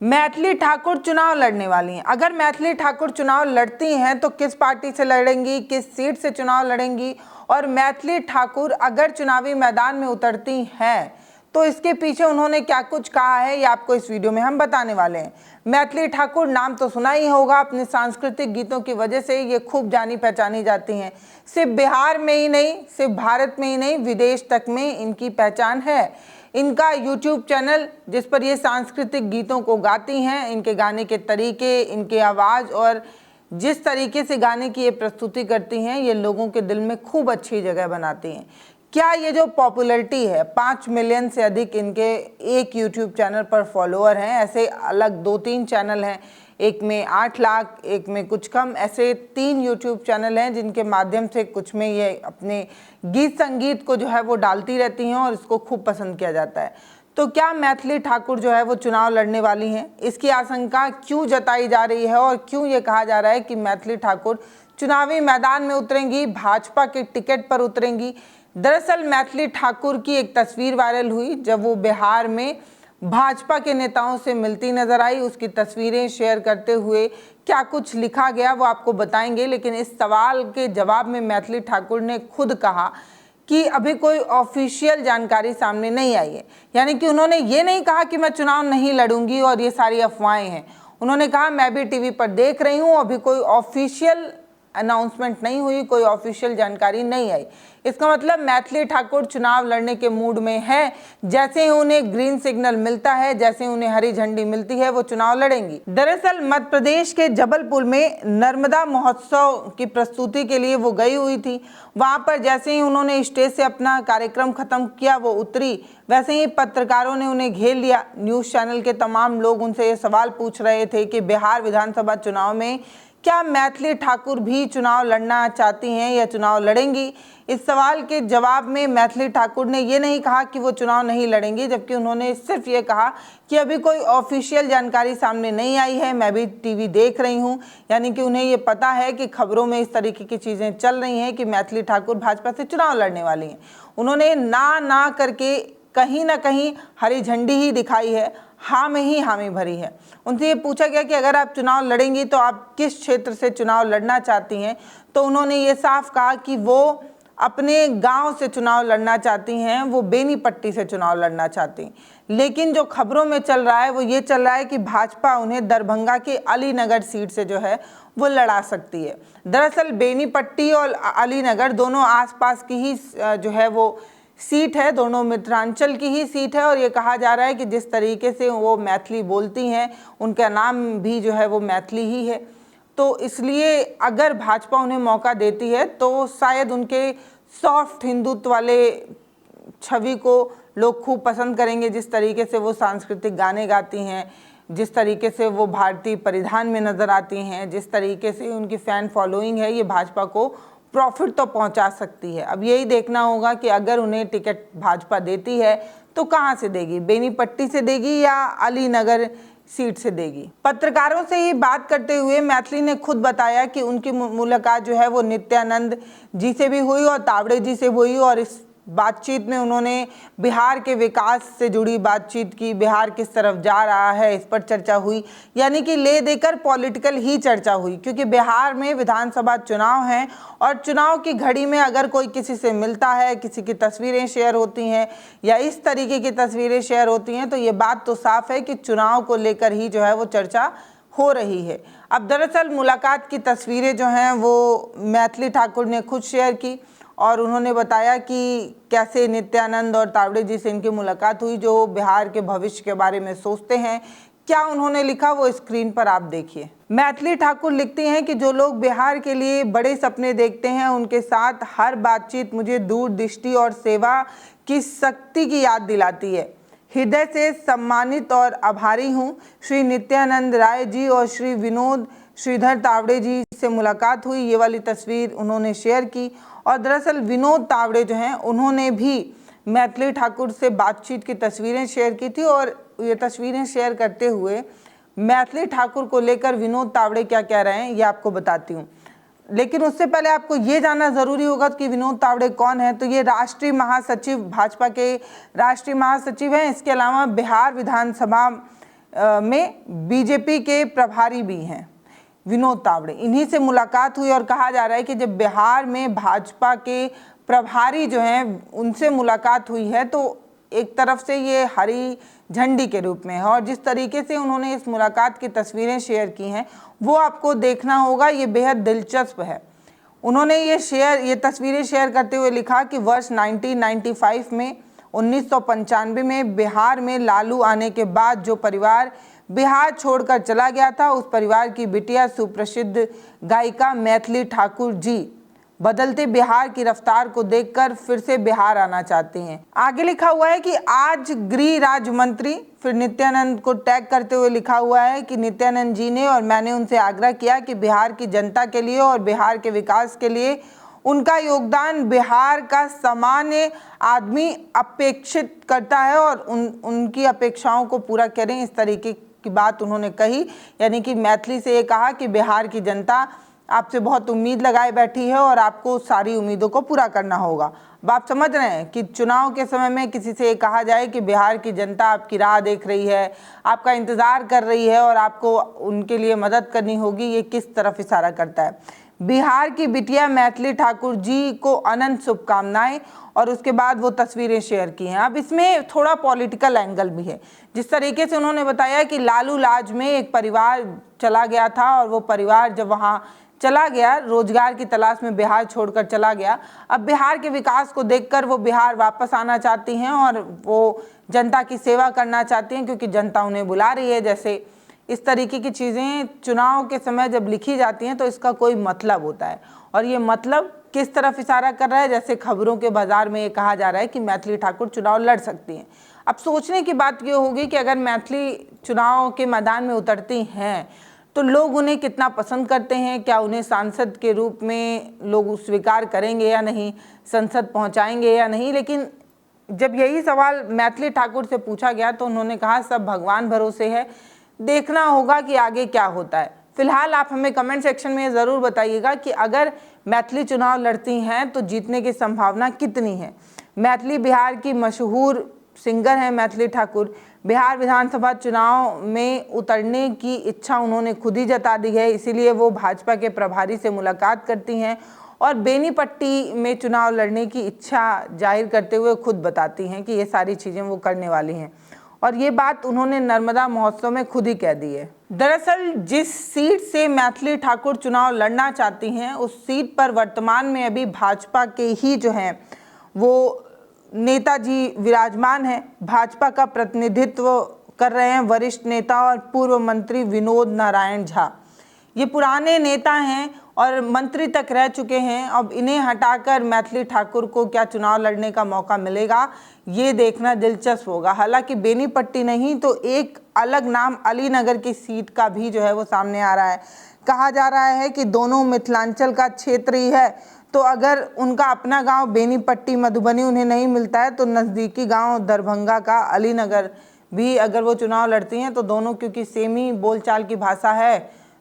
मैथिली ठाकुर चुनाव लड़ने वाली हैं। अगर मैथिली ठाकुर चुनाव लड़ती हैं तो किस पार्टी से लड़ेंगी, किस सीट से चुनाव लड़ेंगी, और मैथिली ठाकुर अगर चुनावी मैदान में उतरती हैं तो इसके पीछे उन्होंने क्या कुछ कहा है, ये आपको इस वीडियो में हम बताने वाले हैं। मैथिली ठाकुर नाम तो सुना ही होगा, अपने सांस्कृतिक गीतों की वजह से ये खूब जानी पहचानी जाती हैं। सिर्फ बिहार में ही नहीं, सिर्फ भारत में ही नहीं, विदेश तक में इनकी पहचान है। इनका यूट्यूब चैनल जिस पर ये सांस्कृतिक गीतों को गाती हैं, इनके गाने के तरीके, इनकी आवाज़ और जिस तरीके से गाने की ये प्रस्तुति करती हैं, ये लोगों के दिल में खूब अच्छी जगह बनाती हैं। क्या ये जो पॉपुलैरिटी है, 5 मिलियन से अधिक इनके एक यूट्यूब चैनल पर फॉलोअर हैं, ऐसे अलग 2-3 चैनल हैं, एक में 8 लाख, एक में कुछ कम, ऐसे 3 यूट्यूब चैनल हैं जिनके माध्यम से कुछ में ये अपने गीत संगीत को जो है वो डालती रहती हैं और इसको खूब पसंद किया जाता है। तो क्या मैथिली ठाकुर जो है वो चुनाव लड़ने वाली हैं? इसकी आशंका क्यों जताई जा रही है और क्यों ये कहा जा रहा है कि मैथिली ठाकुर चुनावी मैदान में उतरेंगी, भाजपा के टिकट पर उतरेंगी? दरअसल मैथिली ठाकुर की एक तस्वीर वायरल हुई जब वो बिहार में भाजपा के नेताओं से मिलती नजर आई। उसकी तस्वीरें शेयर करते हुए क्या कुछ लिखा गया वो आपको बताएंगे, लेकिन इस सवाल के जवाब में मैथिली ठाकुर ने खुद कहा कि अभी कोई ऑफिशियल जानकारी सामने नहीं आई है। यानी कि उन्होंने ये नहीं कहा कि मैं चुनाव नहीं लड़ूंगी और ये सारी अफवाहें हैं। उन्होंने कहा मैं भी टीवी पर देख रही हूँ, अभी कोई ऑफिशियल अनाउंसमेंट नहीं हुई, कोई ऑफिशियल जानकारी नहीं आई। इसका मतलब मैथिली ठाकुर चुनाव लड़ने के मूड में है। जैसे ही उन्हें ग्रीन सिग्नल मिलता है, जैसे ही उन्हें हरी झंडी मिलती है, वो चुनाव लड़ेंगी। दरअसल मध्य प्रदेश के जबलपुर में नर्मदा महोत्सव की प्रस्तुति के लिए वो गई हुई थी। वहां पर जैसे ही उन्होंने स्टेज से अपना कार्यक्रम खत्म किया, वो उतरी, वैसे ही पत्रकारों ने उन्हें घेर लिया। न्यूज चैनल के तमाम लोग उनसे ये सवाल पूछ रहे थे कि बिहार विधानसभा चुनाव में क्या मैथिली ठाकुर भी चुनाव लड़ना चाहती हैं या चुनाव लड़ेंगी? इस सवाल के जवाब में मैथिली ठाकुर ने ये नहीं कहा कि वो चुनाव नहीं लड़ेंगी, जबकि उन्होंने सिर्फ ये कहा कि अभी कोई ऑफिशियल जानकारी सामने नहीं आई है, मैं भी टीवी देख रही हूँ। यानी कि उन्हें ये पता है कि खबरों में इस तरीके की चीज़ें चल रही हैं कि मैथिली ठाकुर भाजपा से चुनाव लड़ने वाली हैं। उन्होंने ना करके कहीं ना कहीं हरी झंडी ही दिखाई है, हाँ में ही हामी भरी है। उनसे ये पूछा गया कि अगर आप चुनाव लड़ेंगी तो आप किस क्षेत्र से चुनाव लड़ना चाहती हैं, तो उन्होंने ये साफ कहा कि वो अपने गांव से चुनाव लड़ना चाहती हैं, वो बेनीपट्टी से चुनाव लड़ना चाहती हैं। लेकिन जो खबरों में चल रहा है वो ये चल रहा है कि भाजपा उन्हें दरभंगा के अलीनगर सीट से जो है वो लड़ा सकती है। दरअसल बेनीपट्टी और अलीनगर दोनों आसपास की ही जो है वो सीट है, दोनों मिथिलांचल की ही सीट है। और ये कहा जा रहा है कि जिस तरीके से वो मैथिली बोलती हैं, उनका नाम भी जो है वो मैथिली ही है, तो इसलिए अगर भाजपा उन्हें मौका देती है तो शायद उनके सॉफ्ट हिंदुत्व वाले छवि को लोग खूब पसंद करेंगे। जिस तरीके से वो सांस्कृतिक गाने गाती हैं, जिस तरीके से वो भारतीय परिधान में नज़र आती हैं, जिस तरीके से उनकी फ़ैन फॉलोइंग है, ये भाजपा को प्रॉफिट तो पहुंचा सकती है। अब यही देखना होगा कि अगर उन्हें टिकट भाजपा देती है तो कहां से देगी, बेनीपट्टी से देगी या अलीनगर सीट से देगी। पत्रकारों से ही बात करते हुए मैथिली ने खुद बताया कि उनकी मुलाकात जो है वो नित्यानंद जी से भी हुई और तावड़े जी से हुई, और इस बातचीत में उन्होंने बिहार के विकास से जुड़ी बातचीत की, बिहार किस तरफ जा रहा है इस पर चर्चा हुई। यानी कि ले देकर पॉलिटिकल ही चर्चा हुई, क्योंकि बिहार में विधानसभा चुनाव हैं और चुनाव की घड़ी में अगर कोई किसी से मिलता है, किसी की तस्वीरें शेयर होती हैं या इस तरीके की तस्वीरें शेयर होती हैं, तो ये बात तो साफ है कि चुनाव को लेकर ही जो है वो चर्चा हो रही है। अब दरअसल मुलाकात की तस्वीरें जो हैं वो मैथिली ठाकुर ने खुद शेयर की और उन्होंने बताया कि कैसे नित्यानंद और तावड़े जी से इनकी मुलाकात हुई, जो बिहार के भविष्य के बारे में सोचते हैं। क्या उन्होंने लिखा वो स्क्रीन पर आप देखिए। मैथिली ठाकुर लिखती हैं कि जो लोग बिहार के लिए बड़े सपने देखते हैं, उनके साथ हर बातचीत मुझे दूरदृष्टि और सेवा की शक्ति की याद दिलाती है। हृदय से सम्मानित और आभारी हूँ। श्री नित्यानंद राय जी और श्री विनोद श्रीधर तावड़े जी से मुलाकात हुई, ये वाली तस्वीर उन्होंने शेयर की। और दरअसल विनोद तावड़े जो हैं उन्होंने भी मैथिली ठाकुर से बातचीत की तस्वीरें शेयर की थी, और ये तस्वीरें शेयर करते हुए मैथिली ठाकुर को लेकर विनोद तावड़े क्या कह रहे हैं ये आपको बताती हूँ। लेकिन उससे पहले आपको ये जानना ज़रूरी होगा कि विनोद तावड़े कौन है। तो ये राष्ट्रीय महासचिव, भाजपा के राष्ट्रीय महासचिव हैं। इसके अलावा बिहार विधानसभा में बीजेपी के प्रभारी भी हैं विनोद तावड़े, इन्हीं से मुलाकात हुई और कहा जा रहा है कि जब बिहार में भाजपा के प्रभारी जो हैं उनसे मुलाकात हुई है तो एक तरफ से ये हरी झंडी के रूप में है और जिस तरीके से उन्होंने इस मुलाकात की तस्वीरें शेयर की हैं वो आपको देखना होगा, ये बेहद दिलचस्प है। उन्होंने ये तस्वीरें शेयर करते हुए लिखा कि वर्ष 1995 में 1995 में बिहार में लालू आने के बाद जो परिवार बिहार छोड़कर चला गया था उस परिवार की बिटिया सुप्रसिद्ध गायिका मैथिली ठाकुर जी बदलते बिहार की रफ्तार को देखकर फिर से बिहार आना चाहते हैं। आगे लिखा हुआ है कि आज गृह राज्य मंत्री, फिर नित्यानंद को टैग करते हुए लिखा हुआ है कि नित्यानंद जी ने और मैंने उनसे आग्रह किया कि बिहार की जनता के लिए और बिहार के विकास के लिए उनका योगदान बिहार का सामान्य आदमी अपेक्षित करता है और उनकी अपेक्षाओं को पूरा करें, इस तरीके की बात उन्होंने कही। यानी कि मैथिली से ये कहा कि बिहार की जनता आपसे बहुत उम्मीद लगाए बैठी है और आपको सारी उम्मीदों को पूरा करना होगा। अब आप समझ रहे हैं कि चुनाव के समय में किसी से ये कहा जाए कि बिहार की जनता आपकी राह देख रही है, आपका इंतज़ार कर रही है और आपको उनके लिए मदद करनी होगी, ये किस तरफ इशारा करता है। बिहार की बिटिया मैथिली ठाकुर जी को अनंत शुभकामनाएं और उसके बाद वो तस्वीरें शेयर की हैं। अब इसमें थोड़ा पॉलिटिकल एंगल भी है। जिस तरीके से उन्होंने बताया कि लालू लाज में एक परिवार चला गया था और वो परिवार जब वहाँ चला गया रोजगार की तलाश में बिहार छोड़कर चला गया, अब बिहार के विकास को देखकर वो बिहार वापस आना चाहती हैं और वो जनता की सेवा करना चाहती हैं क्योंकि जनता उन्हें बुला रही है। जैसे इस तरीके की चीज़ें चुनाव के समय जब लिखी जाती हैं तो इसका कोई मतलब होता है और ये मतलब किस तरफ इशारा कर रहा है। जैसे खबरों के बाजार में ये कहा जा रहा है कि मैथिली ठाकुर चुनाव लड़ सकती हैं। अब सोचने की बात ये होगी कि अगर मैथिली चुनाव के मैदान में उतरती हैं तो लोग उन्हें कितना पसंद करते हैं, क्या उन्हें सांसद के रूप में लोग स्वीकार करेंगे या नहीं, संसद पहुंचाएंगे या नहीं। लेकिन जब यही सवाल मैथिली ठाकुर से पूछा गया तो उन्होंने कहा सब भगवान भरोसे है, देखना होगा कि आगे क्या होता है। फिलहाल आप हमें कमेंट सेक्शन में ज़रूर बताइएगा कि अगर मैथिली चुनाव लड़ती हैं तो जीतने की संभावना कितनी है। मैथिली बिहार की मशहूर सिंगर हैं मैथिली ठाकुर। बिहार विधानसभा चुनाव में उतरने की इच्छा उन्होंने खुद ही जता दी है, इसीलिए वो भाजपा के प्रभारी से मुलाकात करती हैं और बेनीपट्टी में चुनाव लड़ने की इच्छा जाहिर करते हुए खुद बताती हैं कि ये सारी चीज़ें वो करने वाली हैं और ये बात उन्होंने नर्मदा महोत्सव में खुद ही कह दी है। दरअसल जिस सीट से मैथिली ठाकुर चुनाव लड़ना चाहती हैं उस सीट पर वर्तमान में अभी भाजपा के ही जो हैं वो नेताजी विराजमान हैं। भाजपा का प्रतिनिधित्व कर रहे हैं वरिष्ठ नेता और पूर्व मंत्री विनोद नारायण झा। ये पुराने नेता हैं और मंत्री तक रह चुके हैं। अब इन्हें हटाकर मैथिली ठाकुर को क्या चुनाव लड़ने का मौका मिलेगा, ये देखना दिलचस्प होगा। हालांकि बेनीपट्टी नहीं तो एक अलग नाम अलीनगर की सीट का भी जो है वो सामने आ रहा है। कहा जा रहा है कि दोनों मिथिलांचल का क्षेत्र ही है, तो अगर उनका अपना गांव बेनीपट्टी मधुबनी उन्हें नहीं मिलता है तो नज़दीकी गांव दरभंगा का अलीनगर भी अगर वो चुनाव लड़ती हैं तो दोनों क्योंकि सेम ही बोलचाल की भाषा है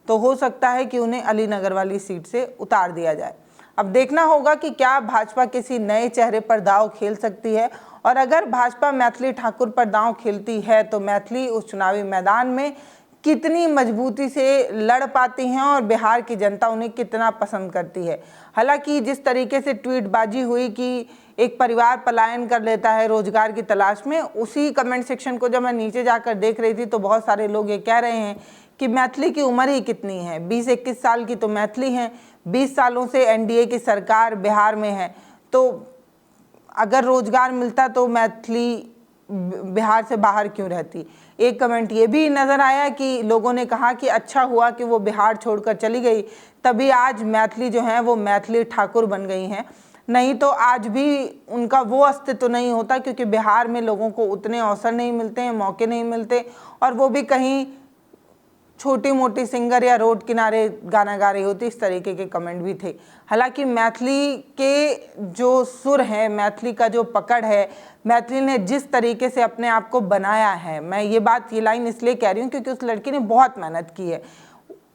तो हो सकता है कि उन्हें अलीनगर वाली सीट से उतार दिया जाए। अब देखना होगा कि क्या भाजपा किसी नए चेहरे पर दांव खेल सकती है और अगर भाजपा मैथिली ठाकुर पर दांव खेलती है तो मैथिली उस चुनावी मैदान में कितनी मजबूती से लड़ पाती हैं और बिहार की जनता उन्हें कितना पसंद करती है। हालांकि जिस तरीके से ट्वीटबाजी हुई कि एक परिवार पलायन कर लेता है रोजगार की तलाश में, उसी कमेंट सेक्शन को जब मैं नीचे जाकर देख रही थी तो बहुत सारे लोग ये कह रहे हैं कि मैथिली की उम्र ही कितनी है, 20-21 साल की तो मैथिली हैं, 20 सालों से एनडीए की सरकार बिहार में है, तो अगर रोजगार मिलता तो मैथिली बिहार से बाहर क्यों रहती। एक कमेंट ये भी नज़र आया कि लोगों ने कहा कि अच्छा हुआ कि वो बिहार छोड़कर चली गई, तभी आज मैथिली जो हैं वो मैथिली ठाकुर बन गई हैं, नहीं तो आज भी उनका वो अस्तित्व नहीं होता क्योंकि बिहार में लोगों को उतने अवसर नहीं मिलते हैं, मौके नहीं मिलते और वो भी कहीं छोटी मोटी सिंगर या रोड किनारे गाना गा रही होती, इस तरीके के कमेंट भी थे। हालांकि मैथिली के जो सुर है, मैथिली का जो पकड़ है, मैथिली ने जिस तरीके से अपने आप को बनाया है, मैं ये लाइन इसलिए कह रही हूँ क्योंकि उस लड़की ने बहुत मेहनत की है।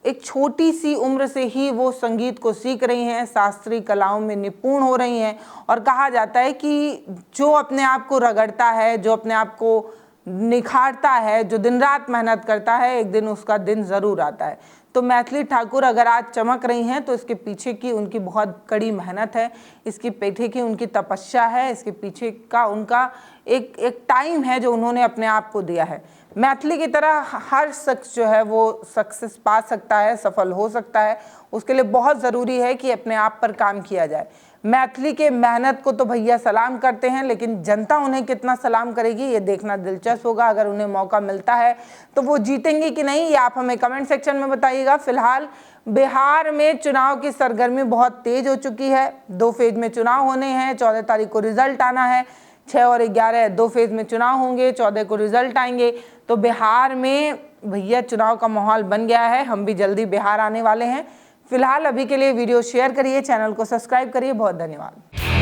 एक छोटी सी उम्र से ही वो संगीत को सीख रही हैं, शास्त्रीय कलाओं में निपुण हो रही हैं और कहा जाता है कि जो अपने आप को रगड़ता है, जो अपने आप को निखारता है, जो दिन रात मेहनत करता है, एक दिन उसका दिन ज़रूर आता है। तो मैथिली ठाकुर अगर आज चमक रही हैं तो इसके पीछे की उनकी बहुत कड़ी मेहनत है, इसके पीछे की उनकी तपस्या है, इसके पीछे का उनका एक टाइम है जो उन्होंने अपने आप को दिया है। मैथिली की तरह हर शख्स जो है वो सक्सेस पा सकता है, सफल हो सकता है। उसके लिए बहुत ज़रूरी है कि अपने आप पर काम किया जाए। मैथिली के मेहनत को तो भैया सलाम करते हैं, लेकिन जनता उन्हें कितना सलाम करेगी ये देखना दिलचस्प होगा। अगर उन्हें मौका मिलता है तो वो जीतेंगी कि नहीं, ये आप हमें कमेंट सेक्शन में बताइएगा। फिलहाल बिहार में चुनाव की सरगर्मी बहुत तेज हो चुकी है। 2 फेज में चुनाव होने हैं, 14 तारीख को रिजल्ट आना है। 6 और 11 2 फेज में चुनाव होंगे, 14 को रिजल्ट आएंगे। तो बिहार में भैया चुनाव का माहौल बन गया है। हम भी जल्दी बिहार आने वाले हैं। फिलहाल अभी के लिए वीडियो शेयर करिए, चैनल को सब्सक्राइब करिए। बहुत धन्यवाद।